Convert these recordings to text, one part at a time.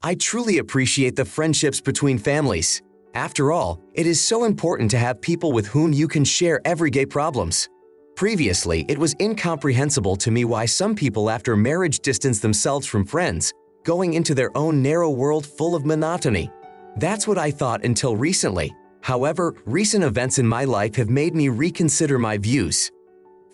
I truly appreciate the friendships between families. After all, it is so important to have people with whom you can share everyday problems. Previously, it was incomprehensible to me why some people after marriage distance themselves from friends, going into their own narrow world full of monotony. That's what I thought until recently. However, recent events in my life have made me reconsider my views.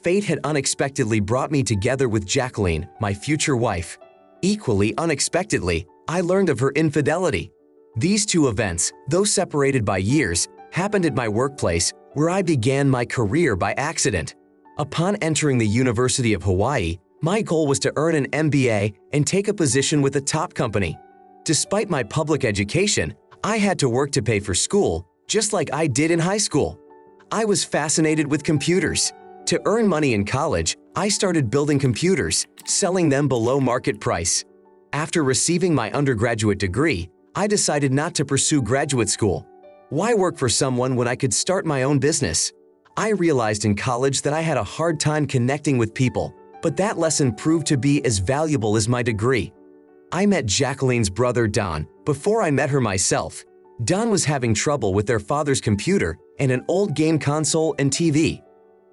Fate had unexpectedly brought me together with Jacqueline, my future wife. Equally unexpectedly, I learned of her infidelity. These two events, though separated by years, happened at my workplace, where I began my career by accident. Upon entering the University of Hawaii, my goal was to earn an MBA and take a position with a top company. Despite my public education, I had to work to pay for school, just like I did in high school. I was fascinated with computers. To earn money in college, I started building computers, selling them below market price. After receiving my undergraduate degree, I decided not to pursue graduate school. Why work for someone when I could start my own business? I realized in college that I had a hard time connecting with people, but that lesson proved to be as valuable as my degree. I met Jacqueline's brother Don before I met her myself. Don was having trouble with their father's computer and an old game console and TV.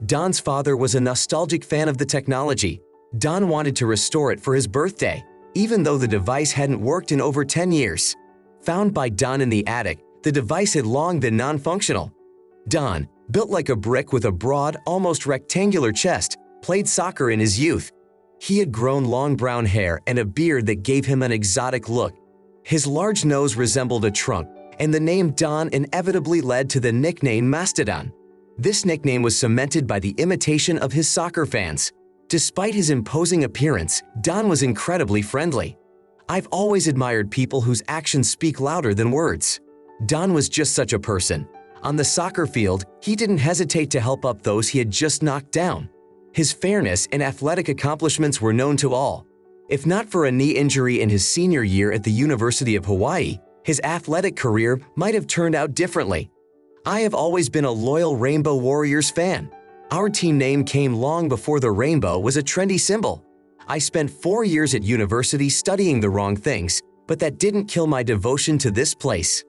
Don's father was a nostalgic fan of the technology. Don wanted to restore it for his birthday, even though the device hadn't worked in over 10 years. Found by Don in the attic, the device had long been non-functional. Don, built like a brick with a broad, almost rectangular chest, played soccer in his youth. He had grown long brown hair and a beard that gave him an exotic look. His large nose resembled a trunk, and the name Don inevitably led to the nickname Mastodon. This nickname was cemented by the imitation of his soccer fans. Despite his imposing appearance, Don was incredibly friendly. I've always admired people whose actions speak louder than words. Don was just such a person. On the soccer field, he didn't hesitate to help up those he had just knocked down. His fairness and athletic accomplishments were known to all. If not for a knee injury in his senior year at the University of Hawaii, his athletic career might have turned out differently. I have always been a loyal Rainbow Warriors fan. Our team name came long before the rainbow was a trendy symbol. I spent 4 years at university studying the wrong things, but that didn't kill my devotion to this place.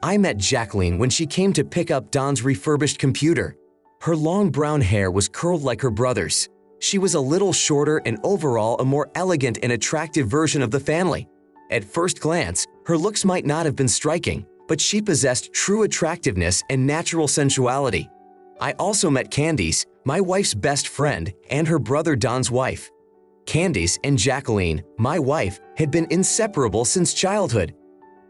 I met Jacqueline when she came to pick up Don's refurbished computer. Her long brown hair was curled like her brother's. She was a little shorter and overall a more elegant and attractive version of the family. At first glance, her looks might not have been striking, but she possessed true attractiveness and natural sensuality. I also met Candice, my wife's best friend, and her brother Don's wife. Candice and Jacqueline, my wife, had been inseparable since childhood.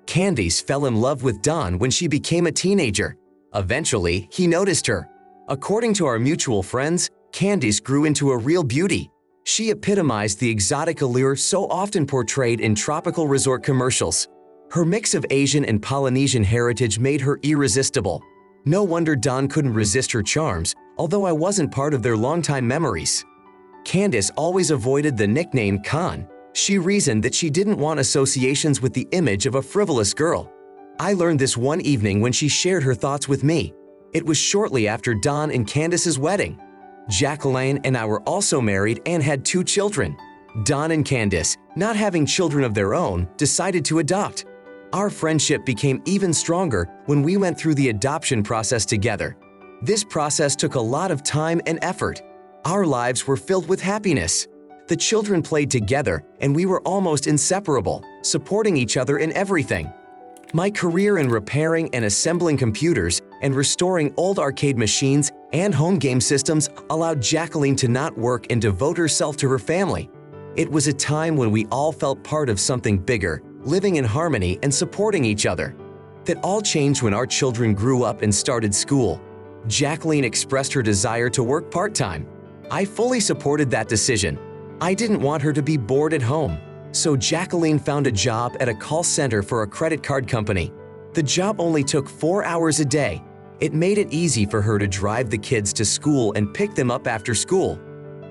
Candice fell in love with Don when she became a teenager. Eventually, he noticed her. According to our mutual friends, Candice grew into a real beauty. She epitomized the exotic allure so often portrayed in tropical resort commercials. Her mix of Asian and Polynesian heritage made her irresistible. No wonder Don couldn't resist her charms, although I wasn't part of their longtime memories. Candice always avoided the nickname Con. She reasoned that she didn't want associations with the image of a frivolous girl. I learned this one evening when she shared her thoughts with me. It was shortly after Don and Candice's wedding. Jacqueline and I were also married and had 2 children. Don and Candice, not having children of their own, decided to adopt. Our friendship became even stronger when we went through the adoption process together. This process took a lot of time and effort. Our lives were filled with happiness. The children played together and we were almost inseparable, supporting each other in everything. My career in repairing and assembling computers and restoring old arcade machines and home game systems allowed Jacqueline to not work and devote herself to her family. It was a time when we all felt part of something bigger, living in harmony and supporting each other. That all changed when our children grew up and started school. Jacqueline expressed her desire to work part-time. I fully supported that decision. I didn't want her to be bored at home. So Jacqueline found a job at a call center for a credit card company. The job only took 4 hours a day. It made it easy for her to drive the kids to school and pick them up after school.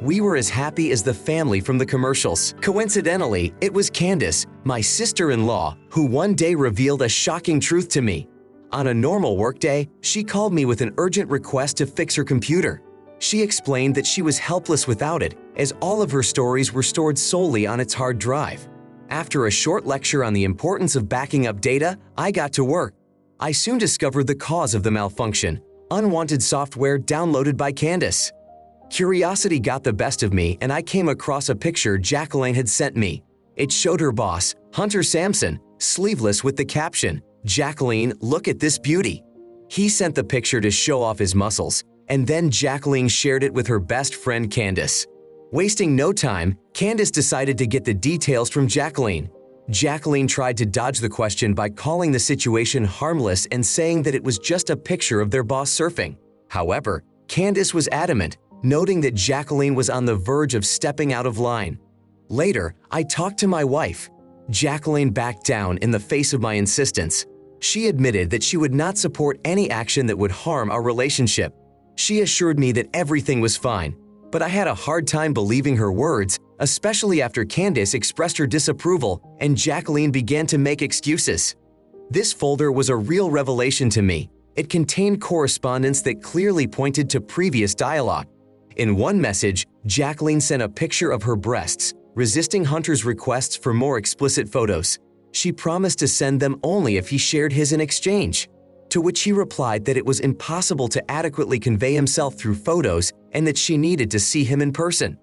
We were as happy as the family from the commercials. Coincidentally, it was Candice, my sister-in-law, who one day revealed a shocking truth to me. On a normal workday, she called me with an urgent request to fix her computer. She explained that she was helpless without it, as all of her stories were stored solely on its hard drive. After a short lecture on the importance of backing up data, I got to work. I soon discovered the cause of the malfunction: unwanted software downloaded by Candace. Curiosity got the best of me, and I came across a picture Jacqueline had sent me. It showed her boss, Hunter Sampson, sleeveless with the caption, "Jacqueline, look at this beauty." He sent the picture to show off his muscles, and then Jacqueline shared it with her best friend Candace. Wasting no time, Candace decided to get the details from Jacqueline. Jacqueline tried to dodge the question by calling the situation harmless and saying that it was just a picture of their boss surfing. However, Candace was adamant, noting that Jacqueline was on the verge of stepping out of line. Later, I talked to my wife. Jacqueline backed down in the face of my insistence. She admitted that she would not support any action that would harm our relationship. She assured me that everything was fine, but I had a hard time believing her words, especially after Candace expressed her disapproval and Jacqueline began to make excuses. This folder was a real revelation to me. It contained correspondence that clearly pointed to previous dialogue. In one message, Jacqueline sent a picture of her breasts, resisting Hunter's requests for more explicit photos. She promised to send them only if he shared his in exchange, to which he replied that it was impossible to adequately convey himself through photos and that she needed to see him in person.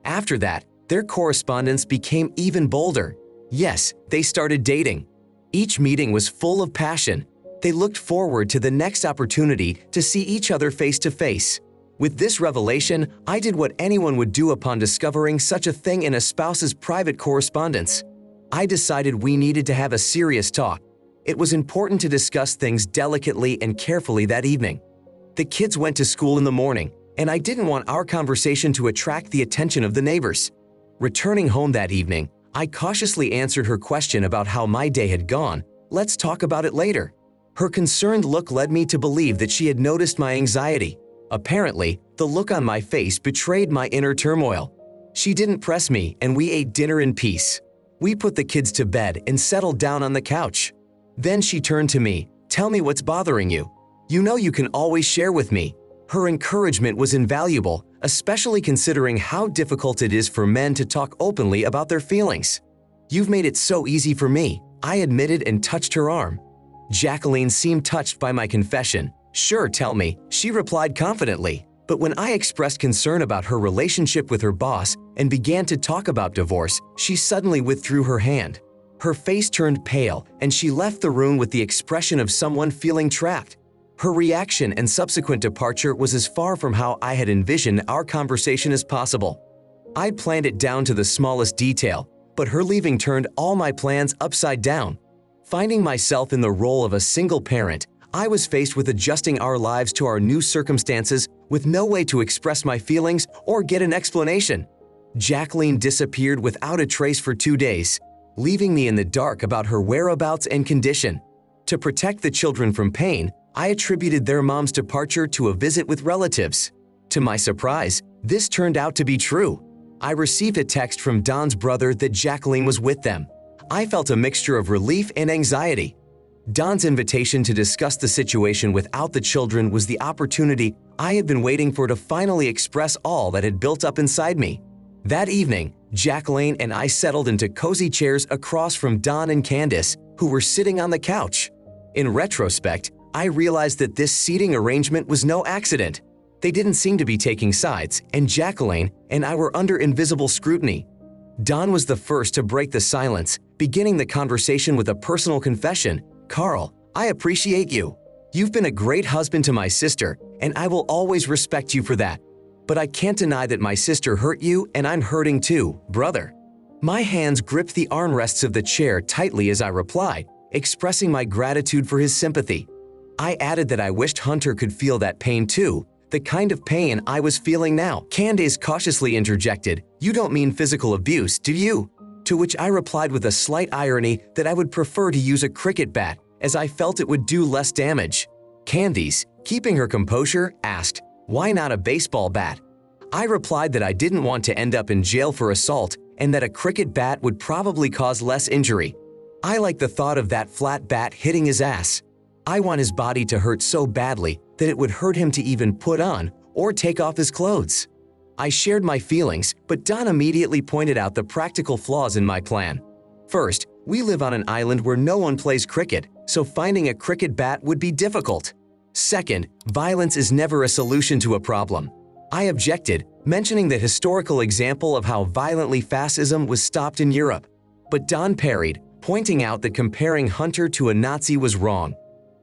After that, their correspondence became even bolder. Yes, they started dating. Each meeting was full of passion. They looked forward to the next opportunity to see each other face to face. With this revelation, I did what anyone would do upon discovering such a thing in a spouse's private correspondence. I decided we needed to have a serious talk. It was important to discuss things delicately and carefully that evening. The kids went to school in the morning, and I didn't want our conversation to attract the attention of the neighbors. Returning home that evening, I cautiously answered her question about how my day had gone. "Let's talk about it later." Her concerned look led me to believe that she had noticed my anxiety. Apparently, the look on my face betrayed my inner turmoil. She didn't press me, and we ate dinner in peace. We put the kids to bed and settled down on the couch. Then she turned to me. "Tell me what's bothering you. You know you can always share with me." Her encouragement was invaluable, especially considering how difficult it is for men to talk openly about their feelings. "You've made it so easy for me," I admitted and touched her arm. Jacqueline seemed touched by my confession. "Sure, tell me," she replied confidently. But when I expressed concern about her relationship with her boss and began to talk about divorce, she suddenly withdrew her hand. Her face turned pale, and she left the room with the expression of someone feeling trapped. Her reaction and subsequent departure was as far from how I had envisioned our conversation as possible. I planned it down to the smallest detail, but her leaving turned all my plans upside down. Finding myself in the role of a single parent, I was faced with adjusting our lives to our new circumstances with no way to express my feelings or get an explanation. Jacqueline disappeared without a trace for 2 days, leaving me in the dark about her whereabouts and condition. To protect the children from pain, I attributed their mom's departure to a visit with relatives. To my surprise, this turned out to be true. I received a text from Don's brother that Jacqueline was with them. I felt a mixture of relief and anxiety. Don's invitation to discuss the situation without the children was the opportunity I had been waiting for to finally express all that had built up inside me. That evening, Jacqueline and I settled into cozy chairs across from Don and Candace, who were sitting on the couch. In retrospect, I realized that this seating arrangement was no accident. They didn't seem to be taking sides, and Jacqueline and I were under invisible scrutiny. Don was the first to break the silence, beginning the conversation with a personal confession. "Carl, I appreciate you. You've been a great husband to my sister, and I will always respect you for that. But I can't deny that my sister hurt you, and I'm hurting too, brother." My hands gripped the armrests of the chair tightly as I replied, expressing my gratitude for his sympathy. I added that I wished Hunter could feel that pain too, the kind of pain I was feeling now. Candace cautiously interjected, "You don't mean physical abuse, do you?" To which I replied with a slight irony that I would prefer to use a cricket bat, as I felt it would do less damage. Candace, keeping her composure, asked, "Why not a baseball bat?" I replied that I didn't want to end up in jail for assault and that a cricket bat would probably cause less injury. I like the thought of that flat bat hitting his ass. I want his body to hurt so badly that it would hurt him to even put on or take off his clothes. I shared my feelings, but Don immediately pointed out the practical flaws in my plan. First, we live on an island where no one plays cricket, so finding a cricket bat would be difficult. Second, violence is never a solution to a problem. I objected, mentioning the historical example of how violently fascism was stopped in Europe. But Don parried, pointing out that comparing Hunter to a Nazi was wrong.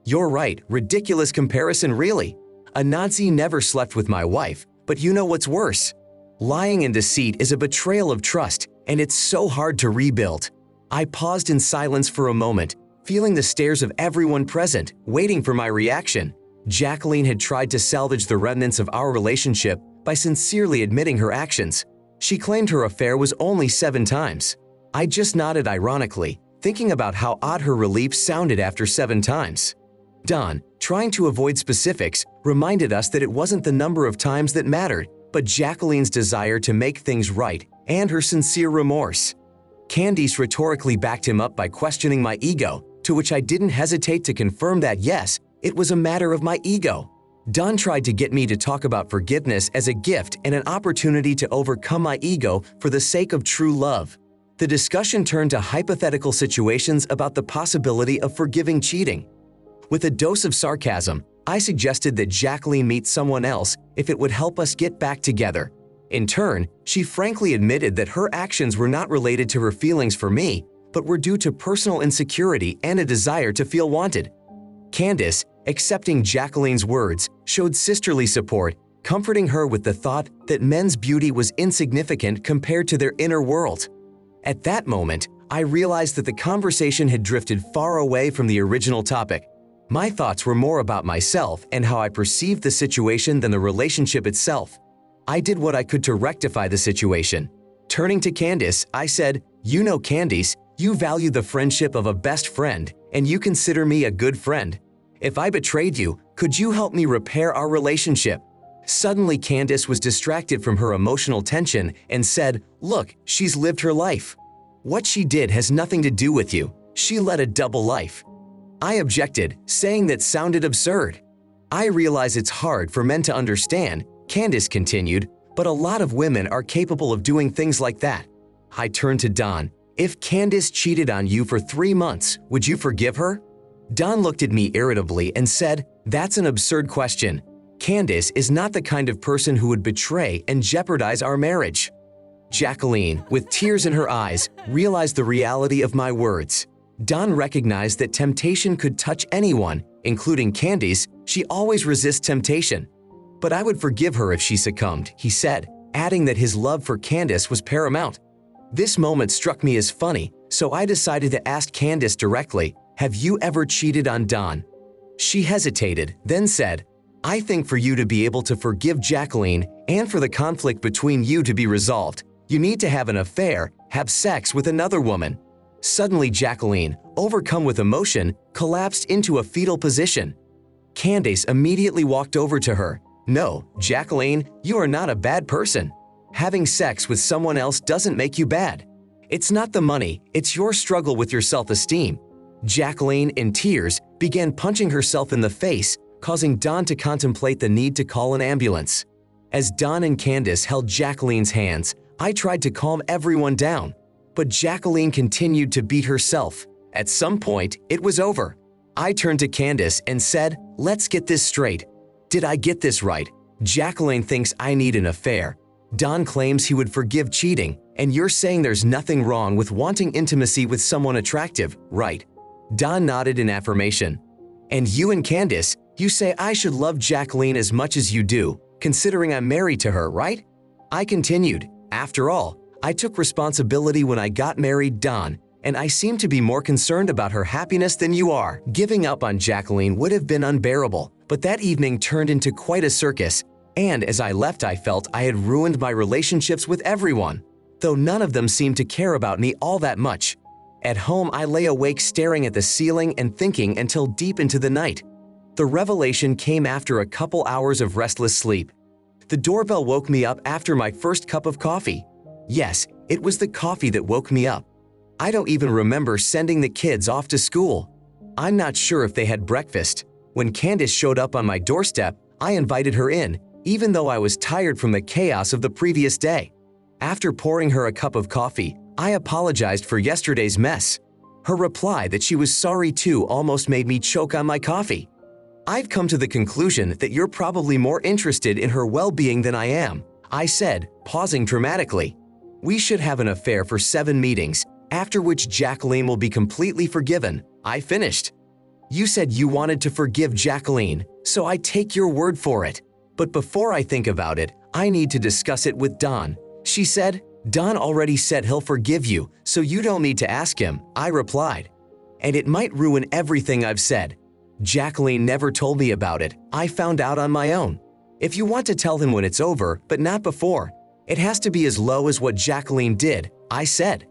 You're right, ridiculous comparison really. A Nazi never slept with my wife, but you know what's worse? Lying and deceit is a betrayal of trust, and it's so hard to rebuild. I paused in silence for a moment, feeling the stares of everyone present, waiting for my reaction. Jacqueline had tried to salvage the remnants of our relationship by sincerely admitting her actions. She claimed her affair was only 7 times. I just nodded ironically, thinking about how odd her relief sounded after 7 times. Don, trying to avoid specifics, reminded us that it wasn't the number of times that mattered, but Jacqueline's desire to make things right and her sincere remorse. Candice rhetorically backed him up by questioning my ego, to which I didn't hesitate to confirm that yes, it was a matter of my ego. Don tried to get me to talk about forgiveness as a gift and an opportunity to overcome my ego for the sake of true love. The discussion turned to hypothetical situations about the possibility of forgiving cheating. With a dose of sarcasm, I suggested that Jacqueline meet someone else if it would help us get back together. In turn, she frankly admitted that her actions were not related to her feelings for me, but were due to personal insecurity and a desire to feel wanted. Candice, accepting Jacqueline's words, showed sisterly support, comforting her with the thought that men's beauty was insignificant compared to their inner world. At that moment, I realized that the conversation had drifted far away from the original topic. My thoughts were more about myself and how I perceived the situation than the relationship itself. I did what I could to rectify the situation. Turning to Candice, I said, "You know, Candice, you value the friendship of a best friend, and you consider me a good friend. If I betrayed you, could you help me repair our relationship?" Suddenly, Candice was distracted from her emotional tension and said, "Look, she's lived her life. What she did has nothing to do with you. She led a double life." I objected, saying that sounded absurd. "I realize it's hard for men to understand," Candice continued, "but a lot of women are capable of doing things like that." I turned to Don. "If Candice cheated on you for 3 months, would you forgive her?" Don looked at me irritably and said, "That's an absurd question. Candice is not the kind of person who would betray and jeopardize our marriage." Jacqueline, with tears in her eyes, realized the reality of my words. Don recognized that temptation could touch anyone, including Candice. She always resists temptation. "But I would forgive her if she succumbed," he said, adding that his love for Candice was paramount. This moment struck me as funny, so I decided to ask Candice directly, "Have you ever cheated on Don?" She hesitated, then said, "I think for you to be able to forgive Jacqueline and for the conflict between you to be resolved, you need to have an affair, have sex with another woman." Suddenly, Jacqueline, overcome with emotion, collapsed into a fetal position. Candice immediately walked over to her. "No, Jacqueline, you are not a bad person. Having sex with someone else doesn't make you bad. It's not the money, it's your struggle with your self-esteem." Jacqueline, in tears, began punching herself in the face, causing Don to contemplate the need to call an ambulance. As Don and Candice held Jacqueline's hands, I tried to calm everyone down. But Jacqueline continued to beat herself. At some point, it was over. I turned to Candice and said, "Let's get this straight. Did I get this right? Jacqueline thinks I need an affair. Don claims he would forgive cheating, and you're saying there's nothing wrong with wanting intimacy with someone attractive, right?" Don nodded in affirmation. "And you and Candice, you say I should love Jacqueline as much as you do, considering I'm married to her, right?" I continued, "After all, I took responsibility when I got married, Don, and I seem to be more concerned about her happiness than you are." Giving up on Jacqueline would have been unbearable, but that evening turned into quite a circus, and as I left I felt I had ruined my relationships with everyone, though none of them seemed to care about me all that much. At home I lay awake staring at the ceiling and thinking until deep into the night. The revelation came after a couple hours of restless sleep. The doorbell woke me up after my first cup of coffee. Yes, it was the coffee that woke me up. I don't even remember sending the kids off to school. I'm not sure if they had breakfast. When Candice showed up on my doorstep, I invited her in, even though I was tired from the chaos of the previous day. After pouring her a cup of coffee, I apologized for yesterday's mess. Her reply that she was sorry too almost made me choke on my coffee. I've come to the conclusion that you're probably more interested in her well-being than I am, I said, pausing dramatically. We should have an affair for 7 meetings, after which Jacqueline will be completely forgiven, I finished. You said you wanted to forgive Jacqueline, so I take your word for it. But before I think about it, I need to discuss it with Don, she said. Don already said he'll forgive you, so you don't need to ask him, I replied. And it might ruin everything I've said. Jacqueline never told me about it. I found out on my own. If you want to tell him when it's over, but not before, it has to be as low as what Jacqueline did, I said.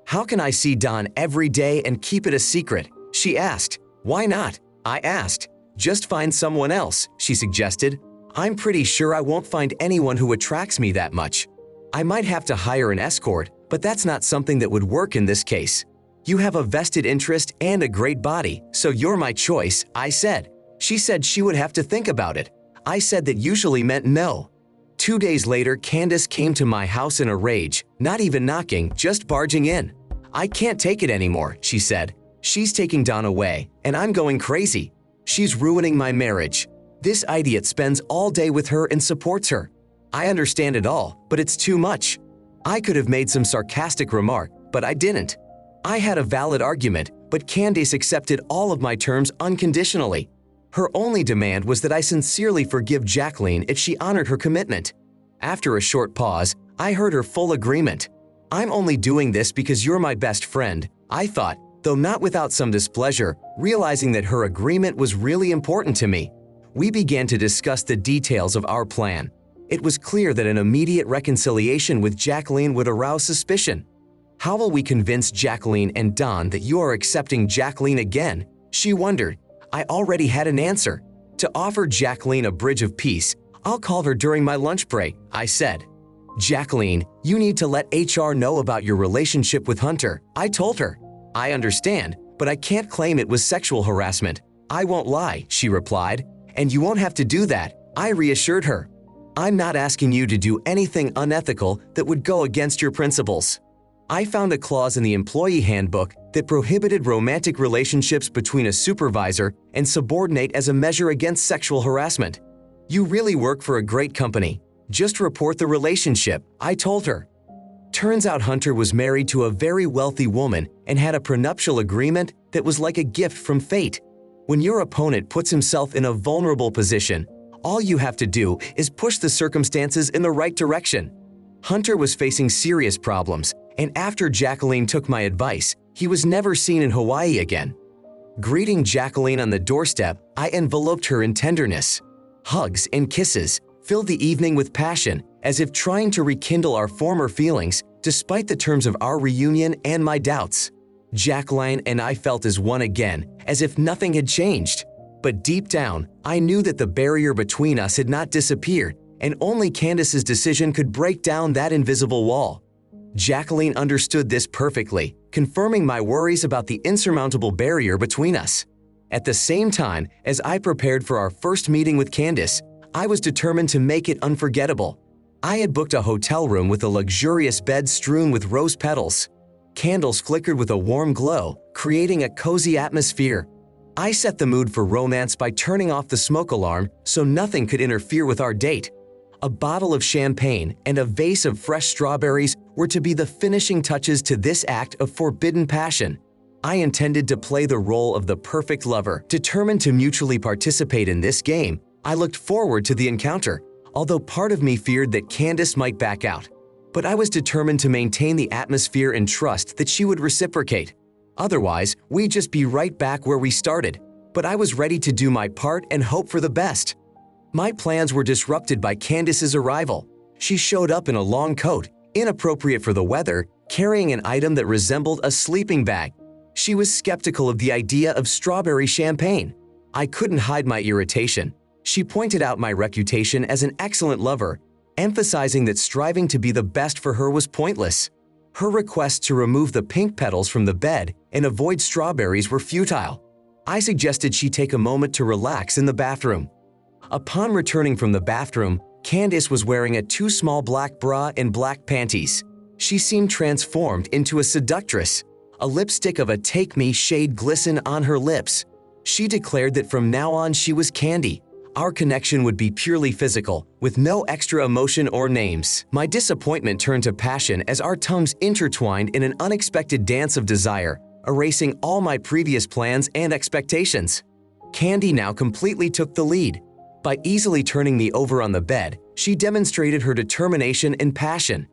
How can I see Don every day and keep it a secret? She asked. Why not? I asked. Just find someone else, she suggested. I'm pretty sure I won't find anyone who attracts me that much. I might have to hire an escort, but that's not something that would work in this case. You have a vested interest and a great body, so you're my choice, I said. She said she would have to think about it. I said that usually meant no. 2 days later, Candace came to my house in a rage, not even knocking, just barging in. I can't take it anymore, she said. She's taking Don away, and I'm going crazy. She's ruining my marriage. This idiot spends all day with her and supports her. I understand it all, but it's too much. I could have made some sarcastic remark, but I didn't. I had a valid argument, but Candace accepted all of my terms unconditionally. Her only demand was that I sincerely forgive Jacqueline if she honored her commitment. After a short pause, I heard her full agreement. I'm only doing this because you're my best friend, I thought, though not without some displeasure, realizing that her agreement was really important to me. We began to discuss the details of our plan. It was clear that an immediate reconciliation with Jacqueline would arouse suspicion. How will we convince Jacqueline and Don that you are accepting Jacqueline again? She wondered. I already had an answer. To offer Jacqueline a bridge of peace, I'll call her during my lunch break, I said. Jacqueline, you need to let HR know about your relationship with Hunter, I told her. I understand, but I can't claim it was sexual harassment. I won't lie, she replied. And you won't have to do that, I reassured her. I'm not asking you to do anything unethical that would go against your principles. I found a clause in the employee handbook that prohibited romantic relationships between a supervisor and subordinate as a measure against sexual harassment. You really work for a great company. Just report the relationship, I told her. Turns out Hunter was married to a very wealthy woman and had a prenuptial agreement that was like a gift from fate. When your opponent puts himself in a vulnerable position, all you have to do is push the circumstances in the right direction. Hunter was facing serious problems, and after Jacqueline took my advice, he was never seen in Hawaii again. Greeting Jacqueline on the doorstep, I enveloped her in tenderness. Hugs and kisses filled the evening with passion, as if trying to rekindle our former feelings despite the terms of our reunion and my doubts. Jacqueline and I felt as one again, as if nothing had changed. But deep down, I knew that the barrier between us had not disappeared, and only Candace's decision could break down that invisible wall. Jacqueline understood this perfectly, confirming my worries about the insurmountable barrier between us. At the same time, as I prepared for our first meeting with Candace, I was determined to make it unforgettable. I had booked a hotel room with a luxurious bed strewn with rose petals. Candles flickered with a warm glow, creating a cozy atmosphere. I set the mood for romance by turning off the smoke alarm so nothing could interfere with our date. A bottle of champagne and a vase of fresh strawberries were to be the finishing touches to this act of forbidden passion. I intended to play the role of the perfect lover, determined to mutually participate in this game. I looked forward to the encounter, although part of me feared that Candace might back out. But I was determined to maintain the atmosphere and trust that she would reciprocate. Otherwise, we'd just be right back where we started. But I was ready to do my part and hope for the best. My plans were disrupted by Candace's arrival. She showed up in a long coat, inappropriate for the weather, carrying an item that resembled a sleeping bag. She was skeptical of the idea of strawberry champagne. I couldn't hide my irritation. She pointed out my reputation as an excellent lover, emphasizing that striving to be the best for her was pointless. Her requests to remove the pink petals from the bed and avoid strawberries were futile. I suggested she take a moment to relax in the bathroom. Upon returning from the bathroom, Candace was wearing a too small black bra and black panties. She seemed transformed into a seductress, a lipstick of a take-me shade glistened on her lips. She declared that from now on she was Candy. Our connection would be purely physical, with no extra emotion or names. My disappointment turned to passion as our tongues intertwined in an unexpected dance of desire, erasing all my previous plans and expectations. Candy now completely took the lead. By easily turning me over on the bed, she demonstrated her determination and passion.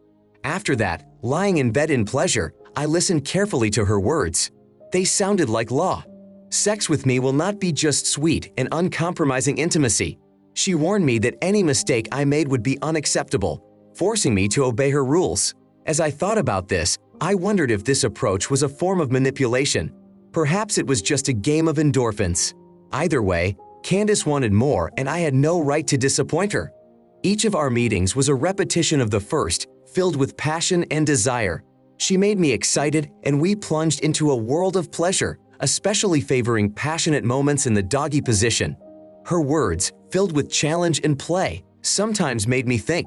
After that, lying in bed in pleasure, I listened carefully to her words. They sounded like law. Sex with me will not be just sweet and uncompromising intimacy. She warned me that any mistake I made would be unacceptable, forcing me to obey her rules. As I thought about this, I wondered if this approach was a form of manipulation. Perhaps it was just a game of endorphins. Either way, Candace wanted more and I had no right to disappoint her. Each of our meetings was a repetition of the first, filled with passion and desire. She made me excited and we plunged into a world of pleasure, especially favoring passionate moments in the doggy position. Her words, filled with challenge and play, sometimes made me think,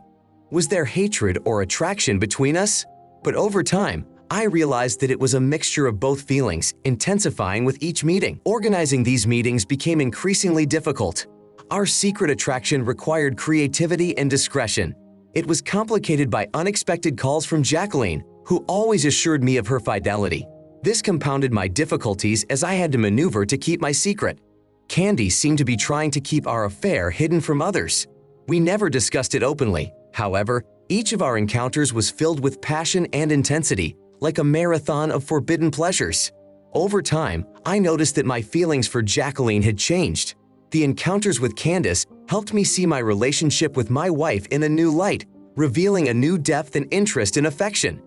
was there hatred or attraction between us? But over time, I realized that it was a mixture of both feelings, intensifying with each meeting. Organizing these meetings became increasingly difficult. Our secret attraction required creativity and discretion. It was complicated by unexpected calls from Jacqueline, who always assured me of her fidelity. This compounded my difficulties as I had to maneuver to keep my secret. Candy seemed to be trying to keep our affair hidden from others. We never discussed it openly. However, each of our encounters was filled with passion and intensity, like a marathon of forbidden pleasures. Over time, I noticed that my feelings for Jacqueline had changed. The encounters with Candace helped me see my relationship with my wife in a new light, revealing a new depth and interest in affection.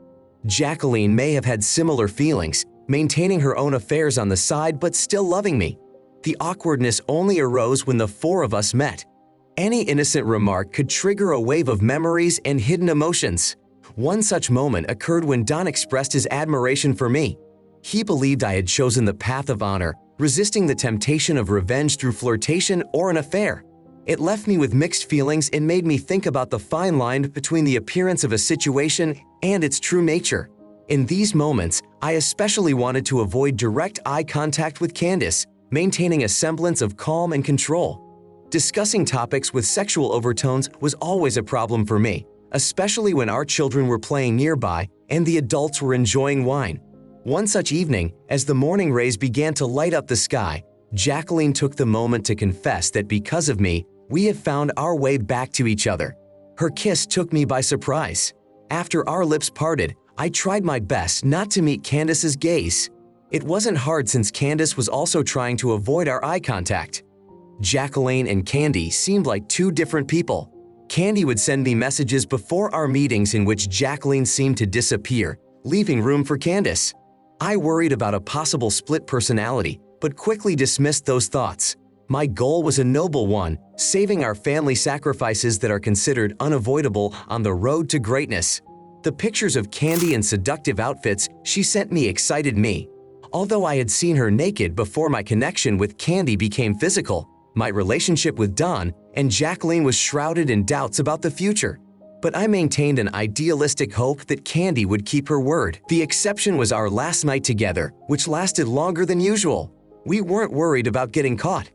Jacqueline may have had similar feelings, maintaining her own affairs on the side but still loving me. The awkwardness only arose when the four of us met. Any innocent remark could trigger a wave of memories and hidden emotions. One such moment occurred when Don expressed his admiration for me. He believed I had chosen the path of honor, resisting the temptation of revenge through flirtation or an affair. It left me with mixed feelings and made me think about the fine line between the appearance of a situation and its true nature. In these moments, I especially wanted to avoid direct eye contact with Candace, maintaining a semblance of calm and control. Discussing topics with sexual overtones was always a problem for me, especially when our children were playing nearby and the adults were enjoying wine. One such evening, as the morning rays began to light up the sky, Jacqueline took the moment to confess that because of me, we have found our way back to each other. Her kiss took me by surprise. After our lips parted, I tried my best not to meet Candace's gaze. It wasn't hard since Candace was also trying to avoid our eye contact. Jacqueline and Candy seemed like two different people. Candy would send me messages before our meetings in which Jacqueline seemed to disappear, leaving room for Candace. I worried about a possible split personality, but quickly dismissed those thoughts. My goal was a noble one, saving our family sacrifices that are considered unavoidable on the road to greatness. The pictures of Candy in seductive outfits she sent me excited me. Although I had seen her naked before my connection with Candy became physical, my relationship with Don and Jacqueline was shrouded in doubts about the future. But I maintained an idealistic hope that Candy would keep her word. The exception was our last night together, which lasted longer than usual. We weren't worried about getting caught.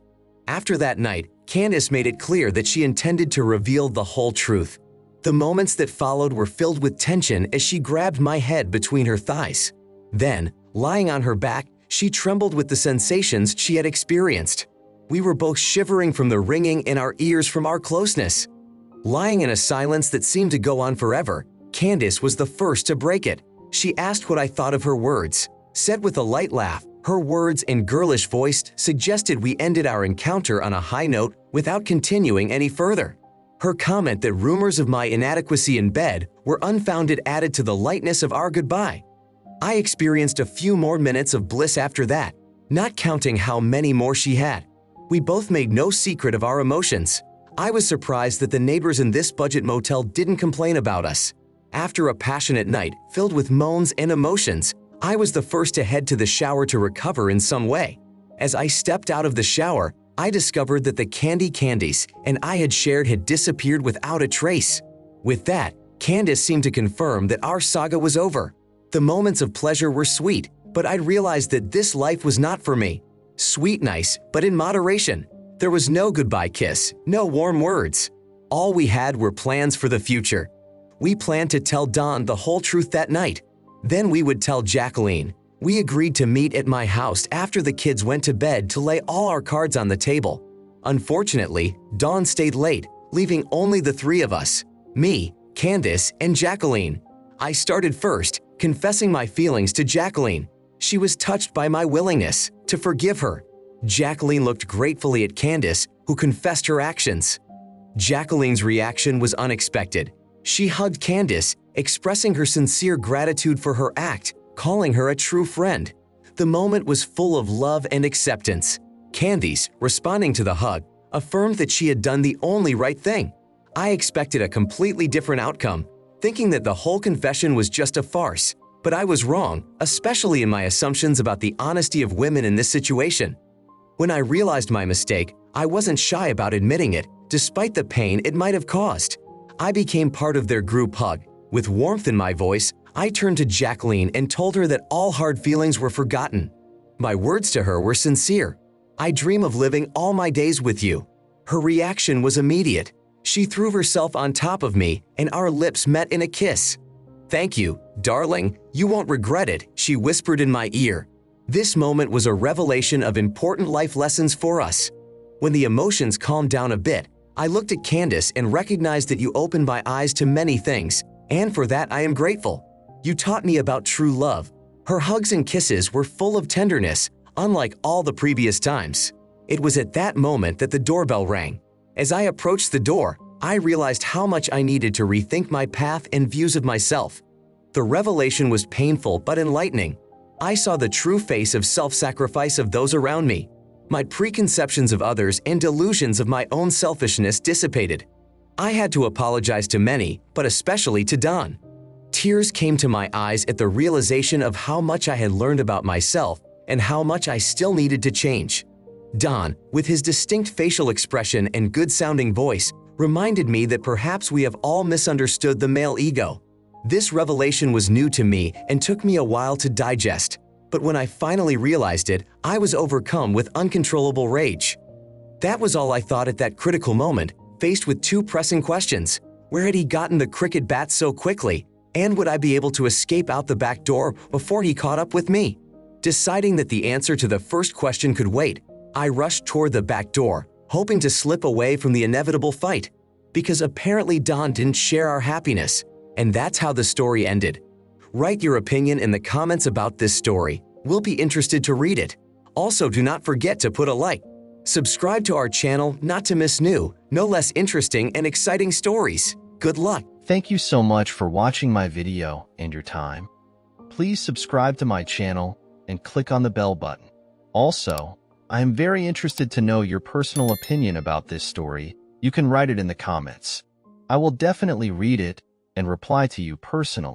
After that night, Candace made it clear that she intended to reveal the whole truth. The moments that followed were filled with tension as she grabbed my head between her thighs. Then, lying on her back, she trembled with the sensations she had experienced. We were both shivering from the ringing in our ears from our closeness. Lying in a silence that seemed to go on forever, Candace was the first to break it. She asked what I thought of her words. Said with a light laugh, her words and girlish voice suggested we ended our encounter on a high note without continuing any further. Her comment that rumors of my inadequacy in bed were unfounded added to the lightness of our goodbye. I experienced a few more minutes of bliss after that, not counting how many more she had. We both made no secret of our emotions. I was surprised that the neighbors in this budget motel didn't complain about us. After a passionate night filled with moans and emotions, I was the first to head to the shower to recover in some way. As I stepped out of the shower, I discovered that the candies and I had shared had disappeared without a trace. With that, Candace seemed to confirm that our saga was over. The moments of pleasure were sweet, but I'd realized that this life was not for me. Sweet nice, but in moderation. There was no goodbye kiss, no warm words. All we had were plans for the future. We planned to tell Dawn the whole truth that night. Then we would tell Jacqueline. We agreed to meet at my house after the kids went to bed to lay all our cards on the table. Unfortunately, Dawn stayed late, leaving only the three of us, me, Candace, and Jacqueline. I started first, confessing my feelings to Jacqueline. She was touched by my willingness to forgive her. Jacqueline looked gratefully at Candace, who confessed her actions. Jacqueline's reaction was unexpected. She hugged Candace, expressing her sincere gratitude for her act, calling her a true friend. The moment was full of love and acceptance. Candace, responding to the hug, affirmed that she had done the only right thing. I expected a completely different outcome, thinking that the whole confession was just a farce. But I was wrong, especially in my assumptions about the honesty of women in this situation. When I realized my mistake, I wasn't shy about admitting it, despite the pain it might have caused. I became part of their group hug. With warmth in my voice, I turned to Jacqueline and told her that all hard feelings were forgotten. My words to her were sincere. I dream of living all my days with you. Her reaction was immediate. She threw herself on top of me and our lips met in a kiss. "Thank you, darling, you won't regret it," she whispered in my ear. This moment was a revelation of important life lessons for us. When the emotions calmed down a bit, I looked at Candace and recognized that you opened my eyes to many things, and for that I am grateful. You taught me about true love. Her hugs and kisses were full of tenderness, unlike all the previous times. It was at that moment that the doorbell rang. As I approached the door, I realized how much I needed to rethink my path and views of myself. The revelation was painful but enlightening. I saw the true face of self-sacrifice of those around me. My preconceptions of others and delusions of my own selfishness dissipated. I had to apologize to many, but especially to Dawn. Tears came to my eyes at the realization of how much I had learned about myself and how much I still needed to change. Dawn, with his distinct facial expression and good-sounding voice, reminded me that perhaps we have all misunderstood the male ego. This revelation was new to me and took me a while to digest, but when I finally realized it, I was overcome with uncontrollable rage. That was all I thought at that critical moment, faced with two pressing questions. Where had he gotten the cricket bat so quickly? And would I be able to escape out the back door before he caught up with me? Deciding that the answer to the first question could wait, I rushed toward the back door, hoping to slip away from the inevitable fight. Because apparently Dawn didn't share our happiness, and that's how the story ended. Write your opinion in the comments about this story. We'll be interested to read it. Also, do not forget to put a like. Subscribe to our channel not to miss new, no less interesting and exciting stories. Good luck! Thank you so much for watching my video and your time. Please subscribe to my channel and click on the bell button. Also, I am very interested to know your personal opinion about this story. You can write it in the comments. I will definitely read it and reply to you personally.